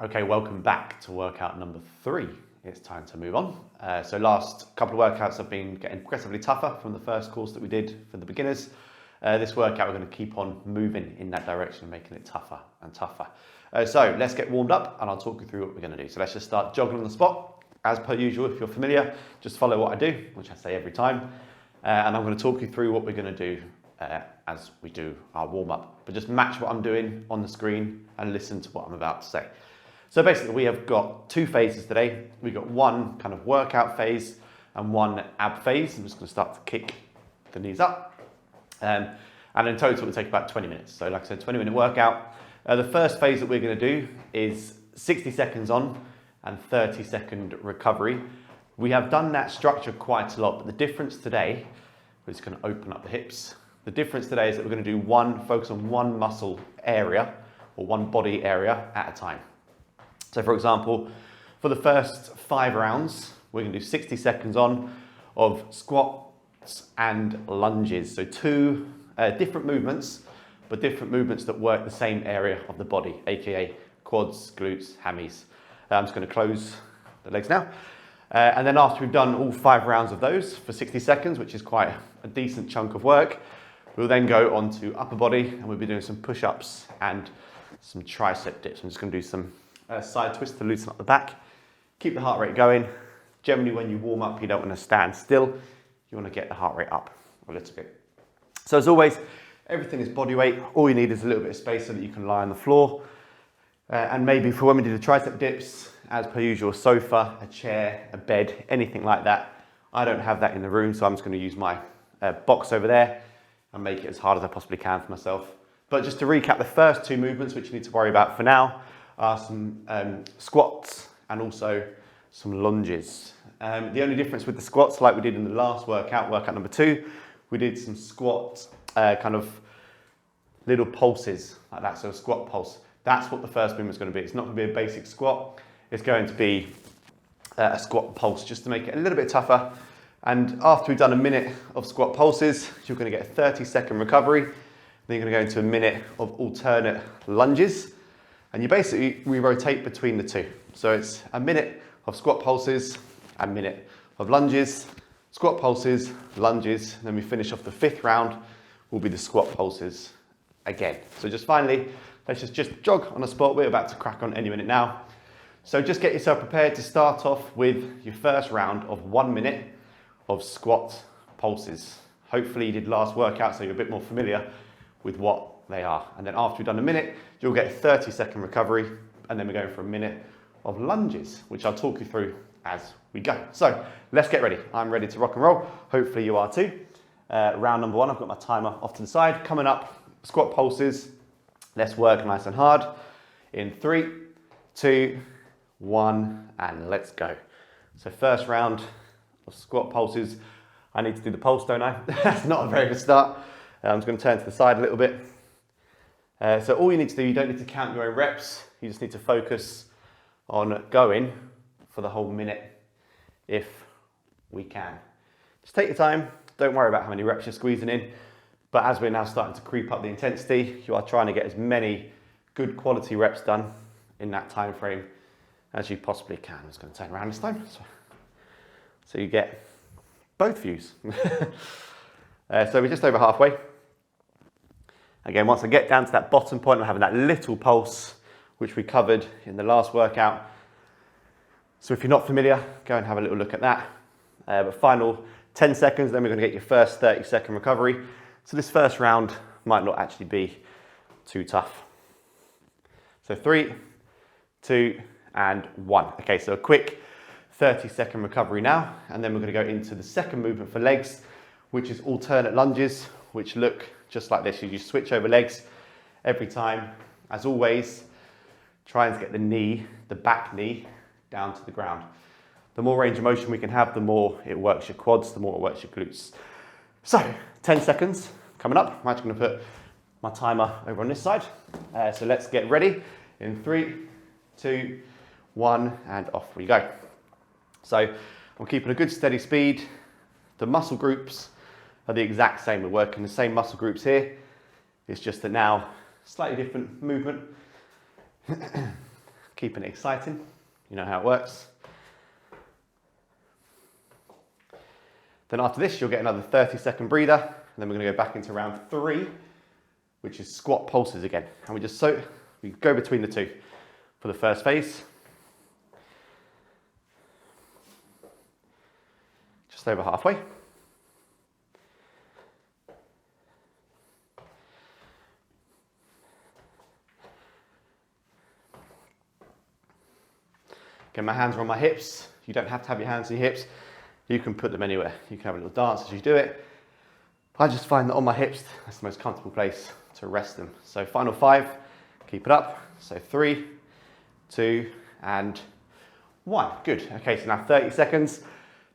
Okay, welcome back to workout number 3. It's time to move on. So last couple of workouts have been getting progressively tougher from the first course that we did for the beginners. This workout we're going to keep on moving in that direction, making it tougher and tougher. So let's get warmed up and I'll talk you through what we're going to do. So let's just start jogging on the spot. As per usual, if you're familiar, just follow what I do, which I say every time. And I'm going to talk you through what we're going to do as we do our warm-up. But just match what I'm doing on the screen and listen to what I'm about to say. So basically we have got 2 phases today. We've got one kind of workout phase and one ab phase. I'm just going to start to kick the knees up. And in total it will take about 20 minutes. So like I said, 20-minute workout. The first phase that we're going to do is 60 seconds on and 30-second recovery. We have done that structure quite a lot, but the difference today, we're just going to open up the hips. The difference today is that we're going to do focus on one muscle area or one body area at a time. So for example, for the first 5 rounds, we're going to do 60 seconds on of squats and lunges. So 2 different movements, but different movements that work the same area of the body, aka quads, glutes, hammies. I'm just going to close the legs now. And then after we've done all 5 rounds of those for 60 seconds, which is quite a decent chunk of work, we'll then go on to upper body and we'll be doing some push-ups and some tricep dips. I'm just going to do some side twist to loosen up the back. Keep the heart rate going. Generally when you warm up, you don't want to stand still. You want to get the heart rate up a little bit. So as always, everything is body weight. All you need is a little bit of space so that you can lie on the floor. And maybe for when we do the tricep dips, as per usual, a sofa, a chair, a bed, anything like that. I don't have that in the room, so I'm just going to use my box over there and make it as hard as I possibly can for myself. But just to recap, the first 2 movements which you need to worry about for now are some squats and also some lunges. The only difference with the squats, like we did in the last workout number 2, we did some squats, kind of little pulses like that, so a squat pulse. That's what the first movement is going to be. It's not going to be a basic squat, it's going to be a squat pulse, just to make it a little bit tougher. And after we've done a minute of squat pulses, you're going to get a 30-second recovery. Then you're going to go into a minute of alternate lunges. And we rotate between the 2. So it's a minute of squat pulses, a minute of lunges, squat pulses, lunges, and then we finish off the 5th round will be the squat pulses again. So just finally, let's just jog on the spot. We're about to crack on any minute now. So just get yourself prepared to start off with your first round of 1 minute of squat pulses. Hopefully you did last workout so you're a bit more familiar with what they are. And then after we've done a minute, you'll get a 30-second recovery, and then we're going for a minute of lunges, which I'll talk you through as we go. So let's get ready. I'm ready to rock and roll. Hopefully you are too. Round number 1, I've got my timer off to the side. Coming up, squat pulses. Let's work nice and hard. In 3, 2, 1, and let's go. So first round of squat pulses. I need to do the pulse, don't I? That's not a very good start. I'm just going to turn to the side a little bit. So all you need to do, you don't need to count your own reps. You just need to focus on going for the whole minute if we can. Just take your time. Don't worry about how many reps you're squeezing in. But as we're now starting to creep up the intensity, you are trying to get as many good quality reps done in that time frame as you possibly can. I'm just going to turn around this time so you get both views. So we're just over halfway. Again, once I get down to that bottom point, I'm having that little pulse, which we covered in the last workout. So if you're not familiar, go and have a little look at that. But final 10 seconds, then we're going to get your first 30-second recovery. So this first round might not actually be too tough. So 3, 2, and 1. Okay, so a quick 30-second recovery now, and then we're going to go into the second movement for legs, which is alternate lunges, which look just like this. You just switch over legs every time. As always, trying to get the back knee down to the ground. The more range of motion we can have, the more it works your quads, the more it works your glutes. So 10 seconds coming up. I'm actually going to put my timer over on this side. So let's get ready in 3, 2, 1, and off we go. So I'm keeping a good steady speed. The muscle groups are the exact same. We're working the same muscle groups here. It's just that now, slightly different movement. keeping it exciting. You know how it works. Then after this, you'll get another 30-second breather, and then we're going to go back into round 3, which is squat pulses again. And we go between the two for the first phase. Just over halfway. Again, my hands are on my hips. You don't have to have your hands on your hips. You can put them anywhere. You can have a little dance as you do it. I just find that on my hips, that's the most comfortable place to rest them. So final 5, keep it up. So 3, 2, and 1. Good. Okay, so now 30 seconds.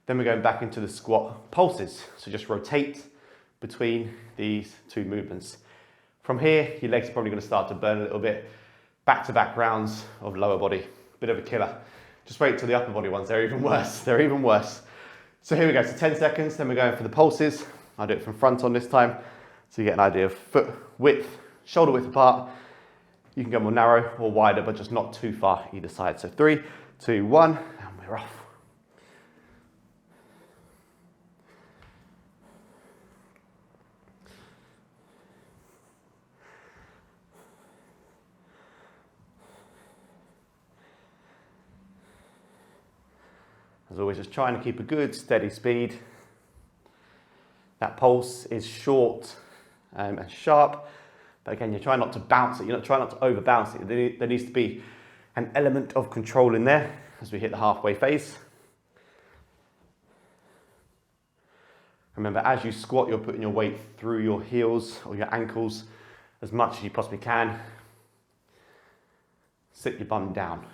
Then we're going back into the squat pulses. So just rotate between these 2 movements. From here, your legs are probably going to start to burn a little bit. Back-to-back rounds of lower body. Bit of a killer. Just wait till the upper body ones. They're even worse. They're even worse. So here we go. So 10 seconds. Then we're going for the pulses. I'll do it from front on this time. So you get an idea of foot width, shoulder width apart. You can go more narrow or wider, but just not too far either side. So 3, 2, 1, and we're off. As always, just trying to keep a good steady speed. That pulse is short and sharp, but again, you're trying not to bounce it. You're not trying not to over bounce it. There needs to be an element of control in there as we hit the halfway phase. Remember, as you squat, you're putting your weight through your heels or your ankles as much as you possibly can. Sit your bum down.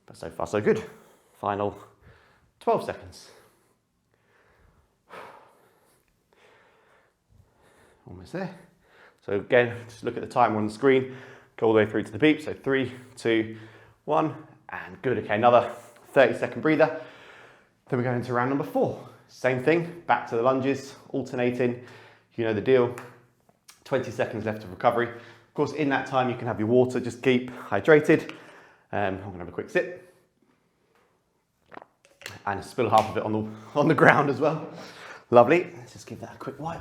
But so far, so good. Final 12 seconds. Almost there. So again, just look at the timer on the screen, go all the way through to the beep. So 3, 2, 1, and good. Okay, another 30-second breather. Then we go into round number 4. Same thing, back to the lunges, alternating. You know the deal. 20 seconds left of recovery. Of course, in that time, you can have your water, just keep hydrated. I'm gonna have a quick sip. And spill half of it on the ground as well. Lovely. Let's just give that a quick wipe.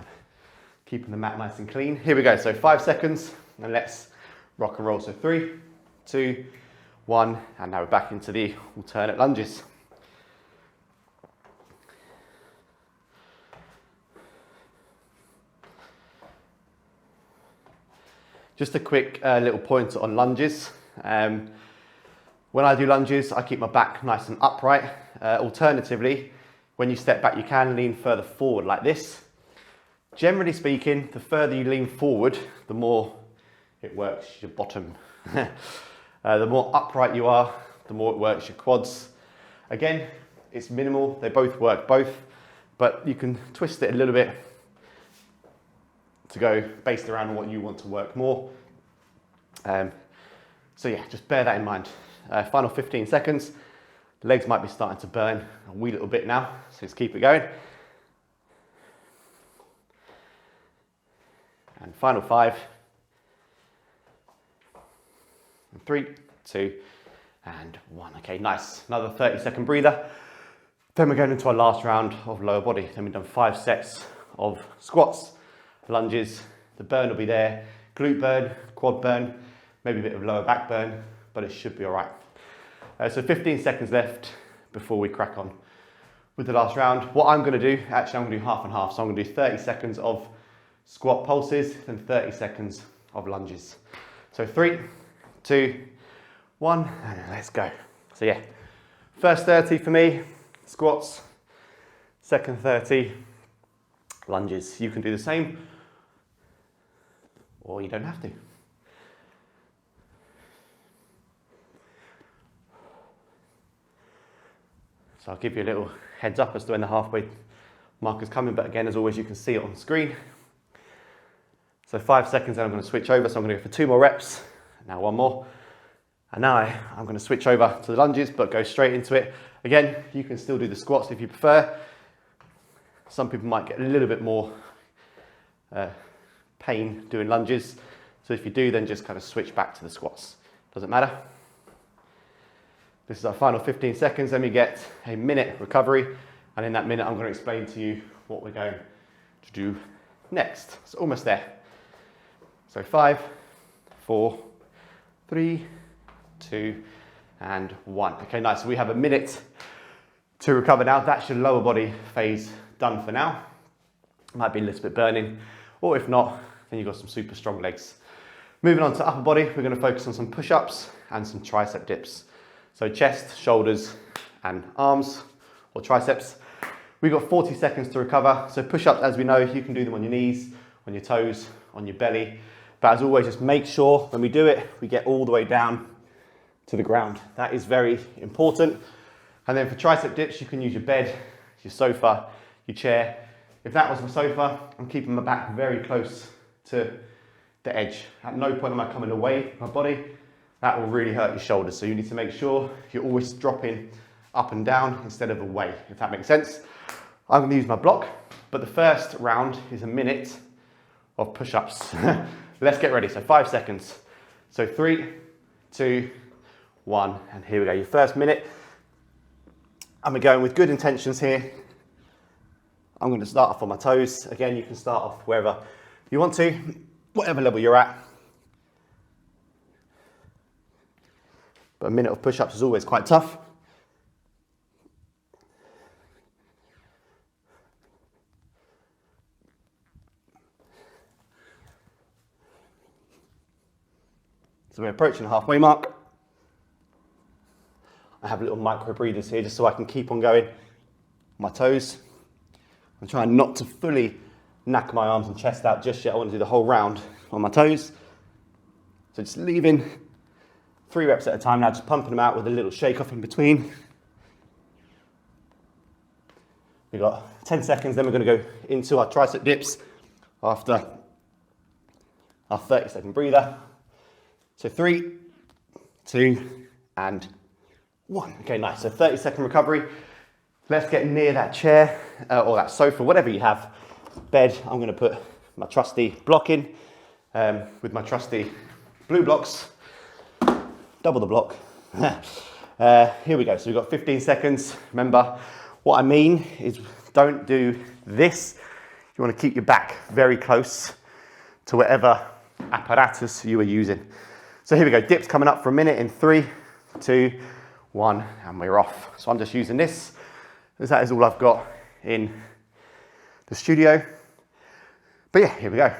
Keeping the mat nice and clean. Here we go. So 5 seconds, and let's rock and roll. So 3, 2, 1, and now we're back into the alternate lunges. Just a quick little pointer on lunges. When I do lunges, I keep my back nice and upright. Alternatively, when you step back, you can lean further forward like this. Generally speaking, the further you lean forward, the more it works your bottom. The more upright you are, the more it works your quads. Again, it's minimal. They both work both, but you can twist it a little bit to go based around what you want to work more. So yeah, just bear that in mind. Final 15 seconds. The legs might be starting to burn a wee little bit now, so just keep it going. And final 5. And 3, 2, and 1. Okay, nice. Another 30-second breather. Then we're going into our last round of lower body. Then we've done 5 sets of squats, lunges. The burn will be there. Glute burn, quad burn, maybe a bit of lower back burn, but it should be all right. So 15 seconds left before we crack on with the last round. What I'm going to do, actually I'm going to do half and half. So I'm going to do 30 seconds of squat pulses and 30 seconds of lunges. So 3, 2, 1, and let's go. So yeah, first 30 for me, squats. Second 30, lunges. You can do the same, or you don't have to. So I'll give you a little heads up as to when the halfway mark is coming, but again, as always, you can see it on the screen. So 5 seconds, then I'm going to switch over. So I'm going to go for 2 more reps. Now 1 more. And now I'm going to switch over to the lunges, but go straight into it. Again, you can still do the squats if you prefer. Some people might get a little bit more pain doing lunges. So if you do, then just kind of switch back to the squats doesn't matter. This is our final 15 seconds, then we get a minute recovery, and in that minute I'm going to explain to you what we're going to do next. It's almost there. So 5, 4, 3, 2, and 1. Okay, nice. So we have a minute to recover now. That's your lower body phase done for now. Might be a little bit burning, or if not, then you've got some super strong legs. Moving on to upper body, we're going to focus on some push-ups and some tricep dips. So chest, shoulders, and arms, or triceps. We've got 40 seconds to recover. So push-ups, as we know, you can do them on your knees, on your toes, on your belly. But as always, just make sure when we do it, we get all the way down to the ground. That is very important. And then for tricep dips, you can use your bed, your sofa, your chair. If that was my sofa, I'm keeping my back very close to the edge. At no point am I coming away from my body. That will really hurt your shoulders. So you need to make sure you're always dropping up and down instead of away, if that makes sense. I'm going to use my block, but the first round is a minute of push-ups. Let's get ready. So 5 seconds. So 3, 2, 1, and here we go. Your first minute. I'm going with good intentions here. I'm going to start off on my toes. Again, you can start off wherever you want to, whatever level you're at. But a minute of push-ups is always quite tough. So we're approaching the halfway mark. I have little micro breathers here just so I can keep on going. My toes. I'm trying not to fully knack my arms and chest out just yet. I want to do the whole round on my toes. So just leaving 3 reps at a time now, just pumping them out with a little shake off in between. We've got 10 seconds, then we're going to go into our tricep dips after our 30-second breather. So 3, 2, and 1. Okay, nice. So 30-second recovery. Let's get near that chair or that sofa, whatever you have. Bed, I'm going to put my trusty block in with my trusty blue blocks. Double the block. Here we go. So we've got 15 seconds. Remember, what I mean is don't do this. You want to keep your back very close to whatever apparatus you are using. So here we go. Dips coming up for a minute in 3, 2, 1, and we're off. So I'm just using this, as that is all I've got in the studio. But yeah, here we go.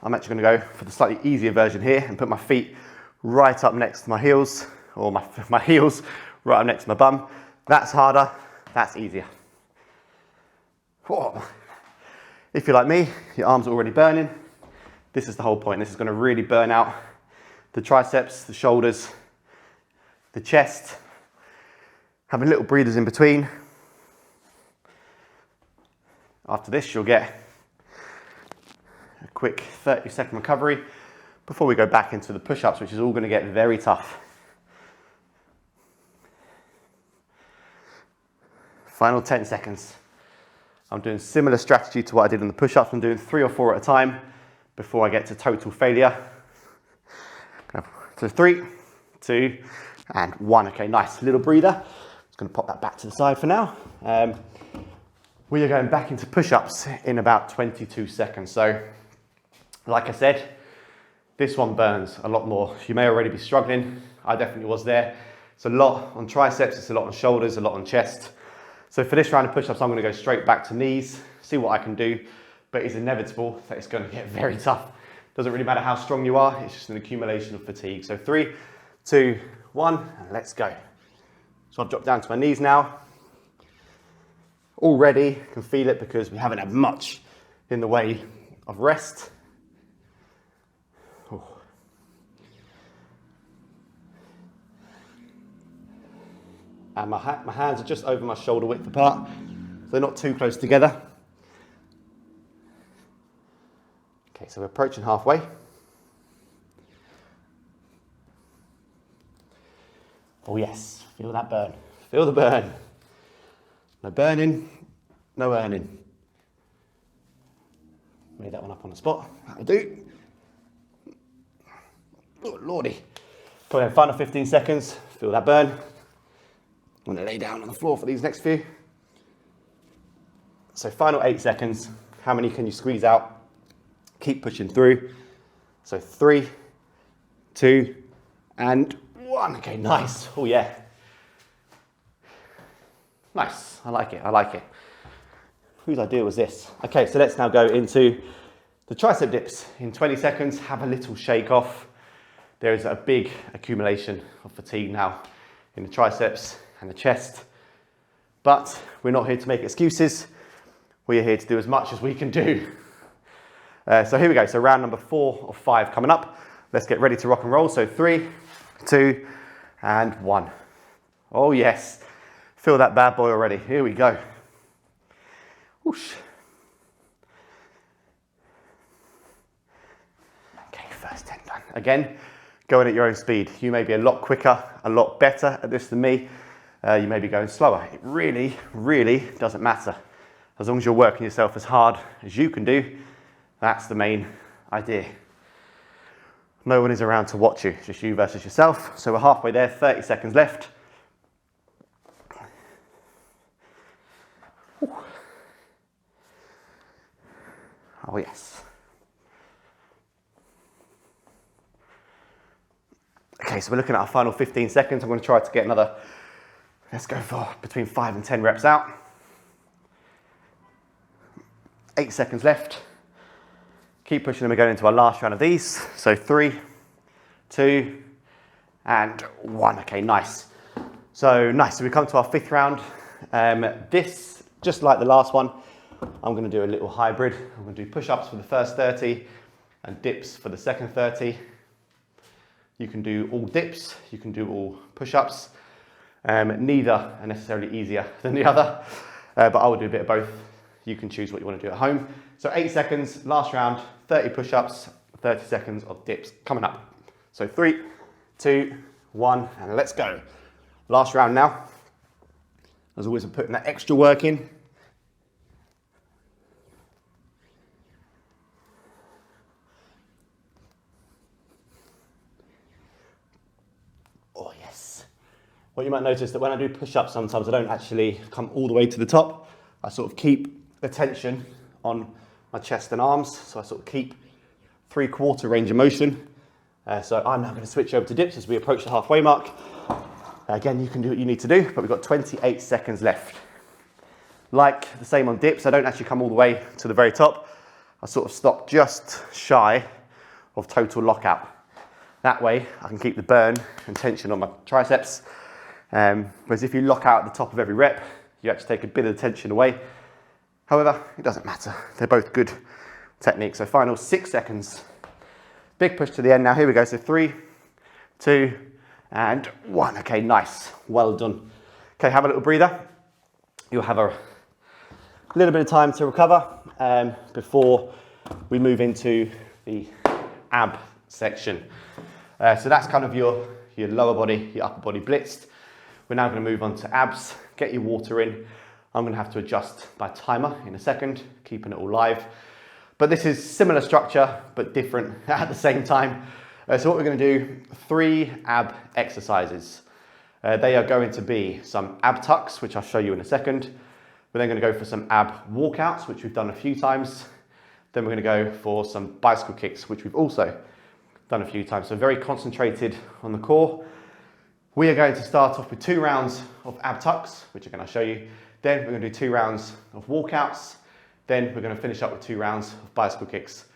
I'm actually going to go for the slightly easier version here and put my feet right up next to my heels, or my heels right up next to my bum. That's harder, that's easier. Whoa. If you're like me, your arms are already burning. This is the whole point. This is going to really burn out the triceps, the shoulders, the chest. Having little breathers in between. After this, you'll get a quick 30-second recovery before we go back into the push-ups, which is all going to get very tough. Final 10 seconds. I'm doing similar strategy to what I did on the push-ups. I'm doing 3 or 4 at a time before I get to total failure. So 3, 2, and 1. Okay, nice. Little breather. Just going to pop that back to the side for now. We are going back into push-ups in about 22 seconds. So, like I said, this one burns a lot more. You may already be struggling. I definitely was there. It's a lot on triceps, it's a lot on shoulders, a lot on chest. So for this round of push-ups, I'm going to go straight back to knees, see what I can do, but it's inevitable that it's going to get very tough. Doesn't really matter how strong you are, it's just an accumulation of fatigue. So 3, 2, 1, and let's go. So I've dropped down to my knees now. Already can feel it because we haven't had much in the way of rest. Oh. And my hands are just over my shoulder width apart, so they're not too close together. Okay, so we're approaching halfway. Oh yes, feel that burn. Feel the burn. No burning, no earning. Made that one up on the spot. That'll do. Oh, lordy. Come on, final 15 seconds. Feel that burn. I'm gonna lay down on the floor for these next few. So final 8 seconds. How many can you squeeze out? Keep pushing through. So 3, 2, and 1. Okay, nice. Oh yeah. Nice, I like it, I like it. Whose idea was this? Okay, so let's now go into the tricep dips. In 20 seconds, have a little shake off. There is a big accumulation of fatigue now in the triceps and the chest, but we're not here to make excuses. We are here to do as much as we can do. So here we go, so round number 4 of 5 coming up. Let's get ready to rock and roll. So 3, 2, and 1. Oh yes, feel that bad boy already. Here we go. Whoosh. Okay, first 10 done. Again, going at your own speed. You may be a lot quicker, a lot better at this than me. You may be going slower. It really, really doesn't matter. As long as you're working yourself as hard as you can do, that's the main idea. No one is around to watch you, just you versus yourself. So we're halfway there, 30 seconds left. Ooh. Oh yes. Okay, so we're looking at our final 15 seconds. I'm going to try to get another, let's go for between 5 and 10 reps out. 8 seconds left. Keep pushing them. We're going into our last round of these. So 3, 2, and 1. Okay, nice. So nice. So we come to our 5th round. This, just like the last one, I'm going to do a little hybrid. I'm going to do push-ups for the first 30 and dips for the second 30. You can do all dips. You can do all push-ups. Neither are necessarily easier than the other, but I will do a bit of both. You can choose what you want to do at home. So 8 seconds, last round, 30 push-ups, 30 seconds of dips coming up. So 3, 2, 1, and let's go. Last round now. As always, I'm putting that extra work in. Oh yes. What you might notice that when I do push-ups, sometimes I don't actually come all the way to the top. I sort of keep the tension on my chest and arms, so I sort of keep 3/4 range of motion. So I'm now going to switch over to dips as we approach the halfway mark. Again, you can do what you need to do, but we've got 28 seconds left. Like the same on dips, I don't actually come all the way to the very top. I sort of stop just shy of total lockout. That way I can keep the burn and tension on my triceps. Whereas if you lock out at the top of every rep, you actually take a bit of the tension away. However, it doesn't matter. They're both good techniques. So final 6 seconds. Big push to the end now. Here we go. So 3, 2, and 1. Okay, nice. Well done. Okay, have a little breather. You'll have a little bit of time to recover before we move into the ab section. So that's kind of your lower body, your upper body blitzed. We're now going to move on to abs. Get your water in. I'm going to have to adjust my timer in a second, keeping it all live. But this is similar structure, but different at the same time. So what we're going to do, 3 ab exercises. They are going to be some ab tucks, which I'll show you in a second. We're then going to go for some ab walkouts, which we've done a few times. Then we're going to go for some bicycle kicks, which we've also done a few times. So very concentrated on the core. We are going to start off with 2 rounds of ab tucks, which I'm going to show you. Then we're going to do 2 rounds of walkouts. Then we're going to finish up with 2 rounds of bicycle kicks.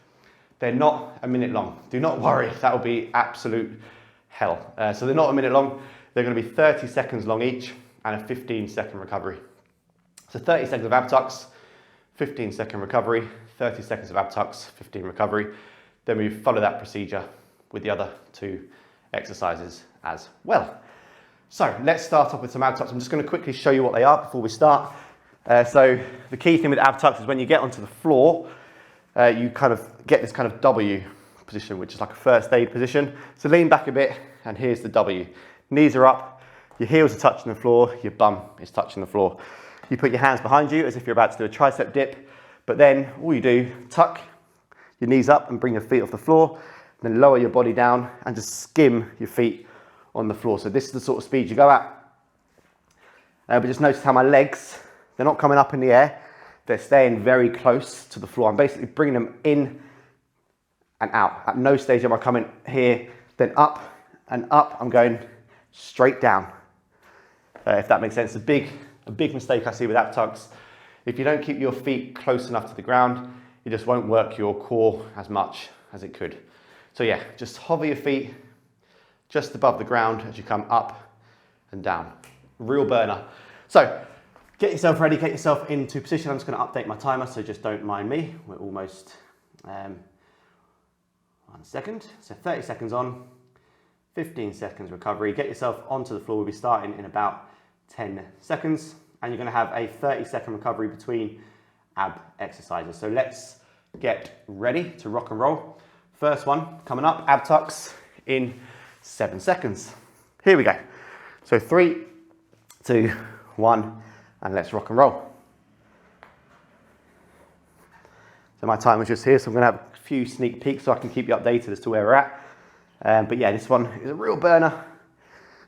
They're not a minute long. Do not worry, that will be absolute hell. So they're not a minute long. They're going to be 30 seconds long each and a 15-second recovery. So 30 seconds of ab tucks, 15-second recovery, 30 seconds of ab tucks, 15 recovery. Then we follow that procedure with the other 2 exercises as well. So let's start off with some ab tucks. I'm just going to quickly show you what they are before we start. So the key thing with ab tucks is when you get onto the floor, you kind of get this kind of W position, which is like a first aid position. So lean back a bit, and here's the W. Knees are up, your heels are touching the floor, your bum is touching the floor. You put your hands behind you as if you're about to do a tricep dip, but then all you do, tuck your knees up and bring your feet off the floor, then lower your body down and just skim your feet on the floor. So this is the sort of speed you go at. But just notice how my legs, they're not coming up in the air, they're staying very close to the floor. I'm basically bringing them in and out. At no stage am I coming here, then up and up. I'm going straight down, if that makes sense. A big mistake I see with ab tucks, if you don't keep your feet close enough to the ground, it just won't work your core as much as it could. So yeah, just hover your feet just above the ground as you come up and down. Real burner. So get yourself ready, get yourself into position. I'm just going to update my timer, so just don't mind me. We're almost 1 second. So 30 seconds on, 15 seconds recovery. Get yourself onto the floor. We'll be starting in about 10 seconds, and you're going to have a 30-second recovery between ab exercises. So let's get ready to rock and roll. First one coming up, ab tucks in 7 seconds. Here we go. So 3, 2, 1, and let's rock and roll. So my timer's just here, so I'm going to have a few sneak peeks so I can keep you updated as to where we're at. But yeah, this one is a real burner.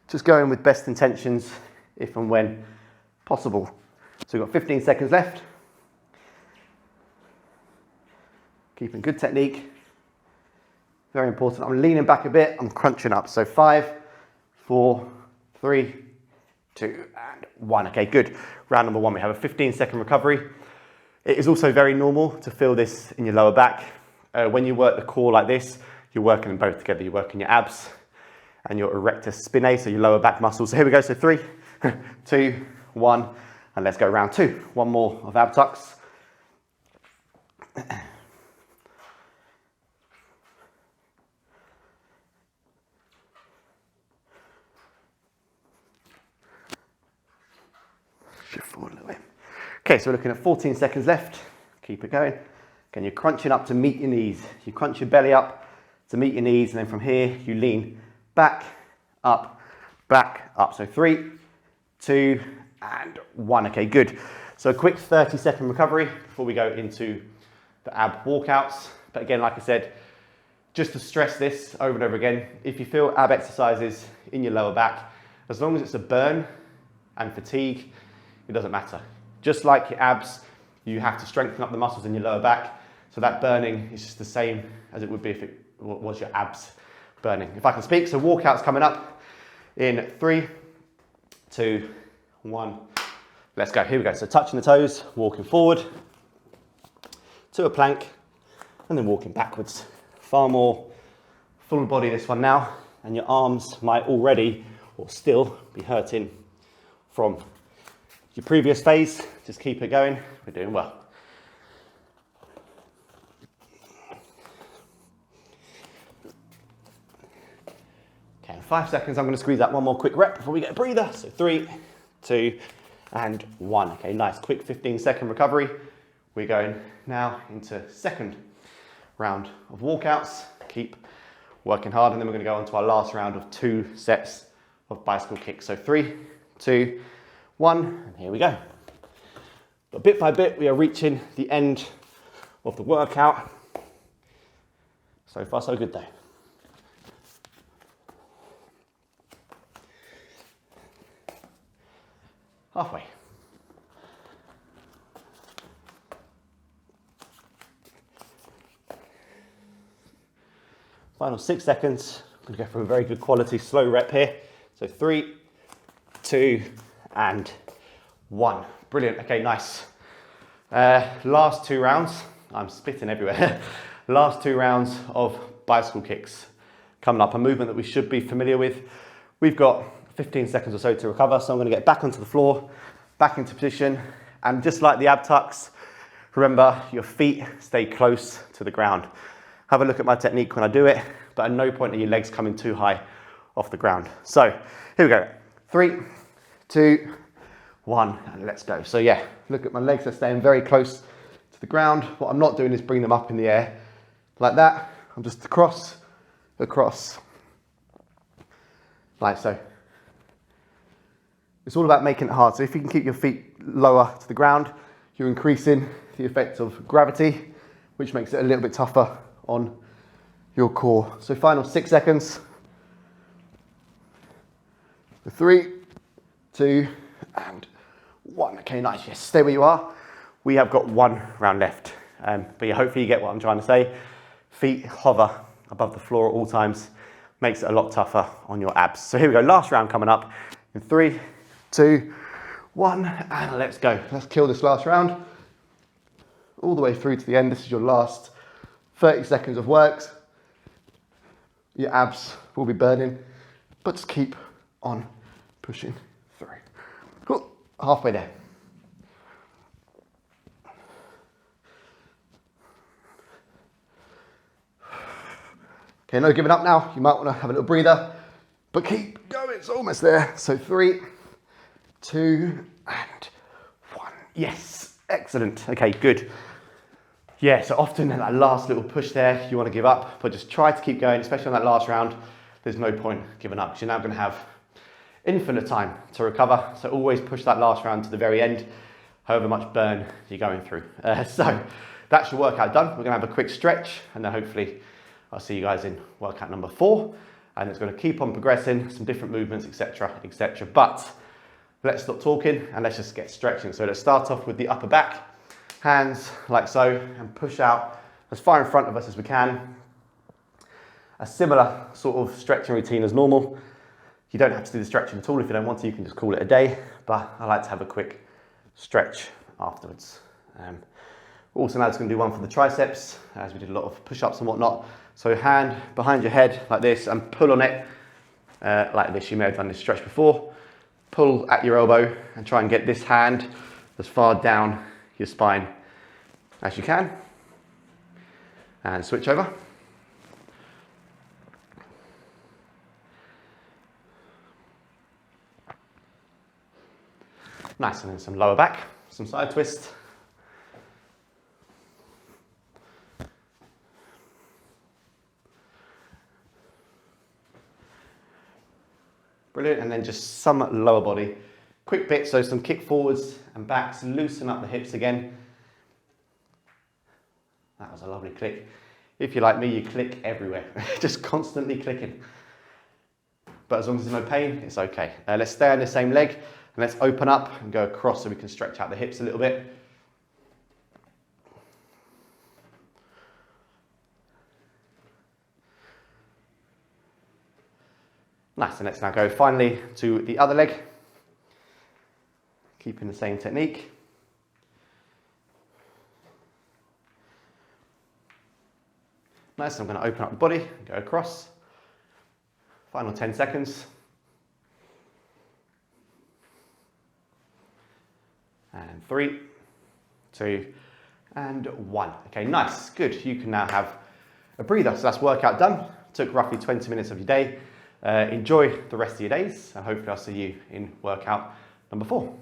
Just going with best intentions if and when possible. So we've got 15 seconds left. Keeping good technique. Very important. I'm leaning back a bit. I'm crunching up. So 5, 4, 3, 2, and 1. Okay, good. Round number 1, we have a 15-second recovery. It is also very normal to feel this in your lower back. When you work the core like this, you're working them both together. You're working your abs and your erector spinae, so your lower back muscles. So here we go. So 3, 2, 1, and let's go round 2. One more of ab tucks. Shift forward a little bit. Okay, so we're looking at 14 seconds left. Keep it going. Again, you're crunching up to meet your knees. You crunch your belly up to meet your knees, and then from here, you lean back, up, back, up. So 3, 2, and 1. Okay, good. So a quick 30-second recovery before we go into the ab walkouts. But again, like I said, just to stress this over and over again, if you feel ab exercises in your lower back, as long as it's a burn and fatigue, it doesn't matter. Just like your abs, you have to strengthen up the muscles in your lower back. So that burning is just the same as it would be if it was your abs burning. If I can speak, so walkouts coming up in 3, 2, 1. Let's go. Here we go. So touching the toes, walking forward to a plank, and then walking backwards. Far more full body this one now, and your arms might already or still be hurting from your previous phase. Just keep it going. We're doing well. Okay, in 5 seconds, I'm going to squeeze out one more quick rep before we get a breather. So 3, 2, and 1. Okay, nice quick 15-second recovery. We're going now into second round of walkouts. Keep working hard, and then we're going to go on to our last round of 2 sets of bicycle kicks. So 3, 2, 1, and here we go. But bit by bit, we are reaching the end of the workout. So far, so good though. Halfway. Final 6 seconds. I'm going to go for a very good quality slow rep here. So 3, 2, and 1. Brilliant. Okay, nice. Last 2 rounds. I'm spitting everywhere. Last 2 rounds of bicycle kicks coming up. A movement that we should be familiar with. We've got 15 seconds or so to recover, so I'm going to get back onto the floor, back into position, and just like the ab tucks, remember your feet stay close to the ground. Have a look at my technique when I do it, but at no point are your legs coming too high off the ground. So here we go. 3, 2, 1, and let's go. So yeah, look at my legs, they're staying very close to the ground. What I'm not doing is bring them up in the air like that. I'm just across, like so. It's all about making it hard. So if you can keep your feet lower to the ground, you're increasing the effect of gravity, which makes it a little bit tougher on your core. So final 6 seconds. 3, 2, and 1. Okay, nice. Yes, stay where you are. We have got 1 round left. But yeah, hopefully you get what I'm trying to say. Feet hover above the floor at all times. Makes it a lot tougher on your abs. So here we go, last round coming up in 3, 2, 1, and let's go. Let's kill this last round. All the way through to the end. This is your last 30 seconds of works. Your abs will be burning, but just keep on pushing through. Cool. Halfway there. Okay, no giving up now. You might want to have a little breather, but keep going. It's almost there. So 3, 2, and 1. Yes, excellent. Okay, good. Yeah, so often in that last little push there, you want to give up, but just try to keep going, especially on that last round. There's no point giving up because you're now going to have infinite time to recover. So always push that last round to the very end, however much burn you're going through. So that's your workout done. We're going to have a quick stretch, and then hopefully I'll see you guys in workout number 4. And it's going to keep on progressing, some different movements, etc., etc. But let's stop talking and let's just get stretching. So let's start off with the upper back. Hands like so, and push out as far in front of us as we can. A similar sort of stretching routine as normal. You don't have to do the stretching at all. If you don't want to, you can just call it a day, but I like to have a quick stretch afterwards. Also now it's going to do one for the triceps, as we did a lot of push-ups and whatnot. So hand behind your head like this and pull on it like this. You may have done this stretch before. Pull at your elbow and try and get this hand as far down your spine as you can, and switch over. Nice, and then some lower back, some side twist. Brilliant, and then just some lower body. Quick bit, so some kick forwards and backs, loosen up the hips again. That was a lovely click. If you're like me, you click everywhere, just constantly clicking. But as long as there's no pain, it's okay. Let's stay on the same leg, and let's open up and go across so we can stretch out the hips a little bit. Nice, and let's now go finally to the other leg. Keeping the same technique. Nice, I'm going to open up the body, go across. Final 10 seconds. And 3, 2, and 1. Okay, nice, good. You can now have a breather. So that's workout done. Took roughly 20 minutes of your day. Enjoy the rest of your days, and hopefully I'll see you in workout number 4.